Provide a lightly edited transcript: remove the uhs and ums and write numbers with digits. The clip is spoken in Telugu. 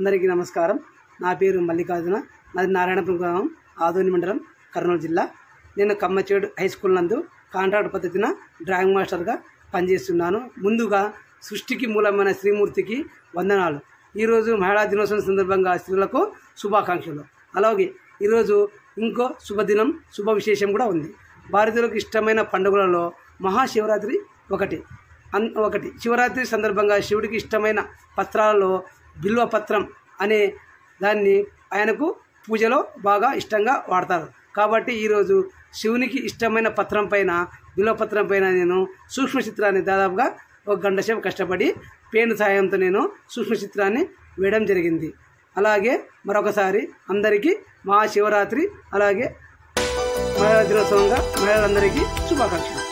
అందరికీ నమస్కారం. నా పేరు మల్లికార్జున. నాది నారాయణపురం గ్రామం, ఆదోని మండలం, కర్నూలు జిల్లా. నేను కమ్మచేడు హై స్కూల్ నందు కాంట్రాక్ట్ పద్ధతిన డ్రాయింగ్ మాస్టర్గా పనిచేస్తున్నాను. ముందుగా సృష్టికి మూలమైన శ్రీమూర్తికి వందనాలు. ఈరోజు మహిళా దినోత్సవం సందర్భంగా స్త్రీలకు శుభాకాంక్షలు. అలాగే ఈరోజు ఇంకో శుభదినం, శుభ విశేషం కూడా ఉంది. భారతీయులకు ఇష్టమైన పండుగలలో మహాశివరాత్రి ఒకటి. శివరాత్రి సందర్భంగా శివుడికి ఇష్టమైన పత్రాలలో బిల్వపత్రం అనే దాన్ని ఆయనకు పూజలో బాగా ఇష్టంగా వాడతారు. కాబట్టి ఈరోజు శివునికి ఇష్టమైన పత్రం పైన, బిల్వపత్రం పైన నేను సూక్ష్మ చిత్రాన్ని దాదాపుగా 1 గంట సేపు కష్టపడి పెయింట్ సహాయంతో నేను సూక్ష్మ చిత్రాన్ని వేయడం జరిగింది. అలాగే మరొకసారి అందరికీ మహాశివరాత్రి అలాగే మహిళా దినోత్సవంగా మహిళలందరికీ శుభాకాంక్షలు.